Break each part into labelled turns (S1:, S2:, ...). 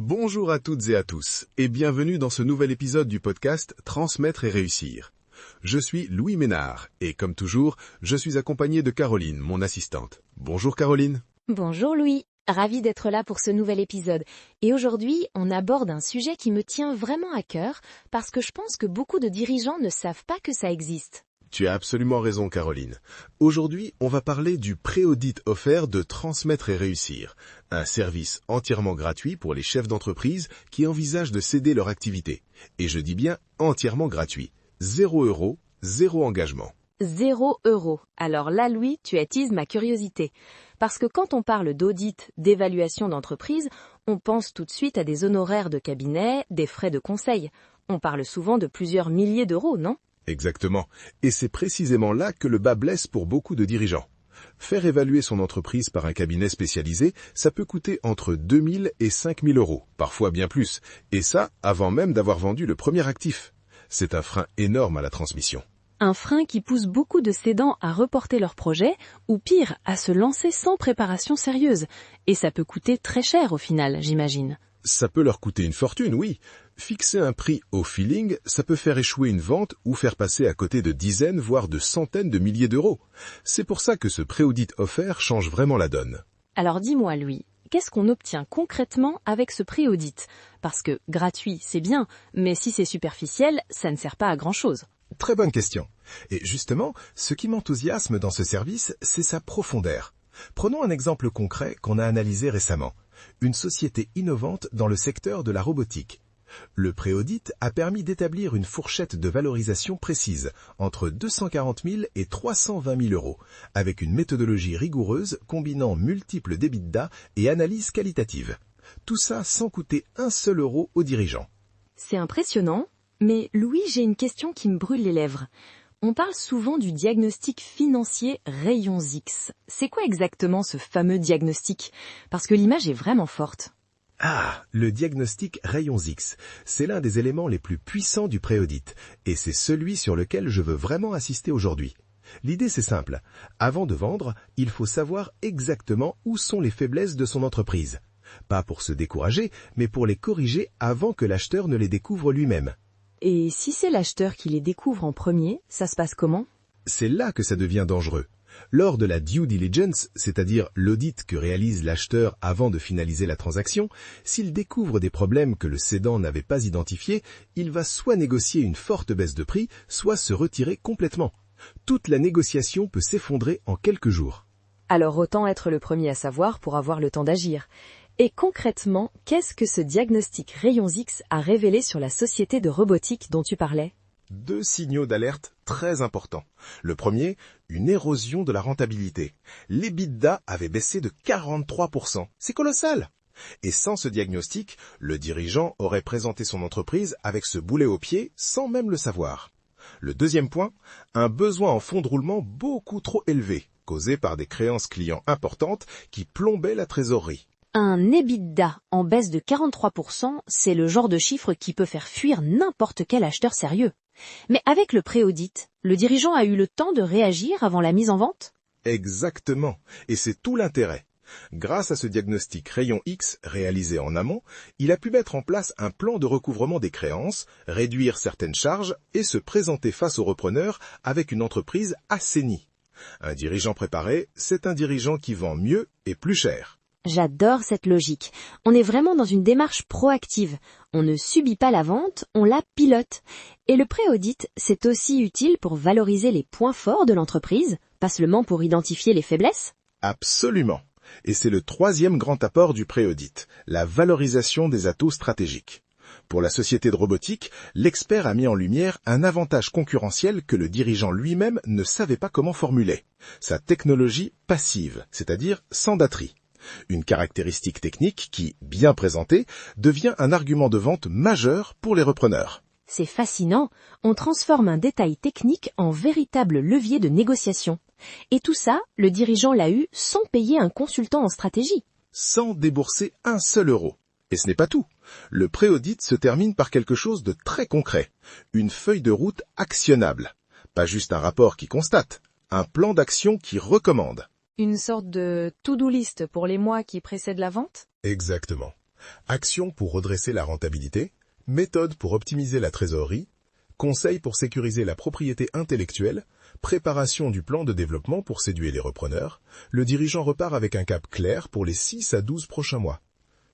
S1: Bonjour à toutes et à tous, et bienvenue dans ce nouvel épisode du podcast Transmettre et réussir. Je suis Louis Ménard, et comme toujours, je suis accompagné de Caroline, mon assistante. Bonjour Caroline.
S2: Bonjour Louis, ravie d'être là pour ce nouvel épisode. Et aujourd'hui, on aborde un sujet qui me tient vraiment à cœur, parce que je pense que beaucoup de dirigeants ne savent pas que ça existe.
S1: Tu as absolument raison Caroline. Aujourd'hui, on va parler du pré-audit offert de Transmettre et réussir, un service entièrement gratuit pour les chefs d'entreprise qui envisagent de céder leur activité. Et je dis bien entièrement gratuit. 0 €, 0 engagement.
S2: 0 €. Alors là Louis, tu attises ma curiosité. Parce que quand on parle d'audit, d'évaluation d'entreprise, on pense tout de suite à des honoraires de cabinet, des frais de conseil. On parle souvent de plusieurs milliers d'euros, non ?
S1: Exactement. Et c'est précisément là que le bas blesse pour beaucoup de dirigeants. Faire évaluer son entreprise par un cabinet spécialisé, ça peut coûter entre 2 000 et 5 000 €, parfois bien plus. Et ça, avant même d'avoir vendu le premier actif. C'est un frein énorme à la transmission.
S2: Un frein qui pousse beaucoup de cédants à reporter leur projet, ou pire, à se lancer sans préparation sérieuse. Et ça peut coûter très cher au final, j'imagine.
S1: Ça peut leur coûter une fortune, oui. Fixer un prix au feeling, ça peut faire échouer une vente ou faire passer à côté de dizaines, voire de centaines de milliers d'euros. C'est pour ça que ce pré-audit offert change vraiment la donne.
S2: Alors dis-moi Louis, qu'est-ce qu'on obtient concrètement avec ce pré-audit ? Parce que gratuit, c'est bien, mais si c'est superficiel, ça ne sert pas à grand-chose.
S3: Très bonne question. Et justement, ce qui m'enthousiasme dans ce service, c'est sa profondeur. Prenons un exemple concret qu'on a analysé récemment. Une société innovante dans le secteur de la robotique. Le pré-audit a permis d'établir une fourchette de valorisation précise, entre 240 000 et 320 000 €, avec une méthodologie rigoureuse combinant multiples d'EBITDA et analyse qualitative. Tout ça sans coûter un seul euro aux dirigeants.
S2: C'est impressionnant, mais Louis, j'ai une question qui me brûle les lèvres. On parle souvent du diagnostic financier Rayons X. C'est quoi exactement ce fameux diagnostic ? Parce que l'image est vraiment forte.
S3: Ah, le diagnostic Rayons X, c'est l'un des éléments les plus puissants du pré-audit, et c'est celui sur lequel je veux vraiment assister aujourd'hui. L'idée c'est simple, avant de vendre, il faut savoir exactement où sont les faiblesses de son entreprise. Pas pour se décourager, mais pour les corriger avant que l'acheteur ne les découvre lui-même.
S2: Et si c'est l'acheteur qui les découvre en premier, ça se passe comment ?
S3: C'est là que ça devient dangereux. Lors de la due diligence, c'est-à-dire l'audit que réalise l'acheteur avant de finaliser la transaction, s'il découvre des problèmes que le cédant n'avait pas identifiés, il va soit négocier une forte baisse de prix, soit se retirer complètement. Toute la négociation peut s'effondrer en quelques jours.
S2: Alors autant être le premier à savoir pour avoir le temps d'agir. Et concrètement, qu'est-ce que ce diagnostic Rayons X a révélé sur la société de robotique dont tu parlais ?
S3: 2 signaux d'alerte très importants. Le premier, une érosion de la rentabilité. L'EBITDA avait baissé de 43%. C'est colossal. Et sans ce diagnostic, le dirigeant aurait présenté son entreprise avec ce boulet au pied sans même le savoir. Le deuxième point, un besoin en fonds de roulement beaucoup trop élevé, causé par des créances clients importantes qui plombaient la trésorerie.
S2: Un EBITDA en baisse de 43%, c'est le genre de chiffre qui peut faire fuir n'importe quel acheteur sérieux. Mais avec le pré-audit, le dirigeant a eu le temps de réagir avant la mise en vente ?
S3: Exactement, et c'est tout l'intérêt. Grâce à ce diagnostic Rayon X réalisé en amont, il a pu mettre en place un plan de recouvrement des créances, réduire certaines charges et se présenter face aux repreneurs avec une entreprise assainie. Un dirigeant préparé, c'est un dirigeant qui vend mieux et plus cher.
S2: J'adore cette logique. On est vraiment dans une démarche proactive. On ne subit pas la vente, on la pilote. Et le pré-audit, c'est aussi utile pour valoriser les points forts de l'entreprise, pas seulement pour identifier les faiblesses ?
S3: Absolument. Et c'est le troisième grand apport du pré-audit, la valorisation des atouts stratégiques. Pour la société de robotique, l'expert a mis en lumière un avantage concurrentiel que le dirigeant lui-même ne savait pas comment formuler. Sa technologie passive, c'est-à-dire sans batterie. Une caractéristique technique qui, bien présentée, devient un argument de vente majeur pour les repreneurs.
S2: C'est fascinant, on transforme un détail technique en véritable levier de négociation. Et tout ça, le dirigeant l'a eu sans payer un consultant en stratégie.
S3: Sans débourser un seul euro. Et ce n'est pas tout. Le pré-audit se termine par quelque chose de très concret. Une feuille de route actionnable. Pas juste un rapport qui constate, un plan d'action qui recommande.
S2: Une sorte de to-do list pour les mois qui précèdent la vente ?
S3: Exactement.
S1: Actions pour redresser la rentabilité, méthodes pour optimiser la trésorerie, conseils pour sécuriser la propriété intellectuelle, préparation du plan de développement pour séduire les repreneurs, le dirigeant repart avec un cap clair pour les 6 à 12 prochains mois.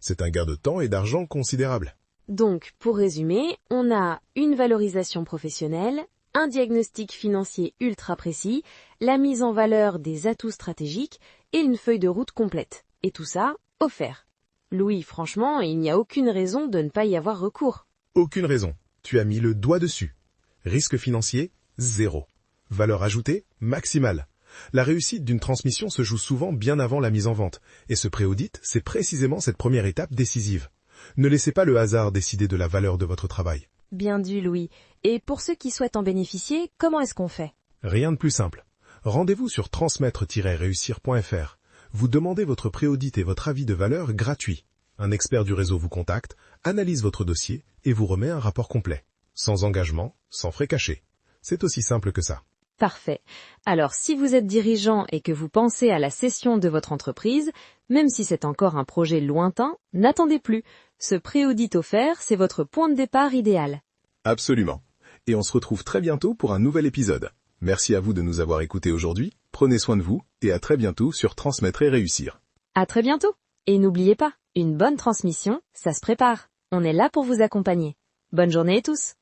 S1: C'est un gain de temps et d'argent considérable.
S2: Donc, pour résumer, on a une valorisation professionnelle, un diagnostic financier ultra précis, la mise en valeur des atouts stratégiques et une feuille de route complète. Et tout ça, offert. Louis, franchement, il n'y a aucune raison de ne pas y avoir recours.
S1: Aucune raison. Tu as mis le doigt dessus. Risque financier, 0. Valeur ajoutée, maximale. La réussite d'une transmission se joue souvent bien avant la mise en vente, et ce pré-audit, c'est précisément cette première étape décisive. Ne laissez pas le hasard décider de la valeur de votre travail.
S2: Bien dit, Louis. Et pour ceux qui souhaitent en bénéficier, comment est-ce qu'on fait?
S1: Rien de plus simple. Rendez-vous sur transmettre-réussir.fr. Vous demandez votre pré-audit et votre avis de valeur gratuit. Un expert du réseau vous contacte, analyse votre dossier et vous remet un rapport complet. Sans engagement, sans frais cachés. C'est aussi simple que ça.
S2: Parfait. Alors, si vous êtes dirigeant et que vous pensez à la cession de votre entreprise, même si c'est encore un projet lointain, n'attendez plus. Ce pré-audit offert, c'est votre point de départ idéal.
S1: Absolument. Et on se retrouve très bientôt pour un nouvel épisode. Merci à vous de nous avoir écoutés aujourd'hui. Prenez soin de vous et à très bientôt sur Transmettre et Réussir.
S2: À très bientôt. Et n'oubliez pas, une bonne transmission, ça se prépare. On est là pour vous accompagner. Bonne journée à tous.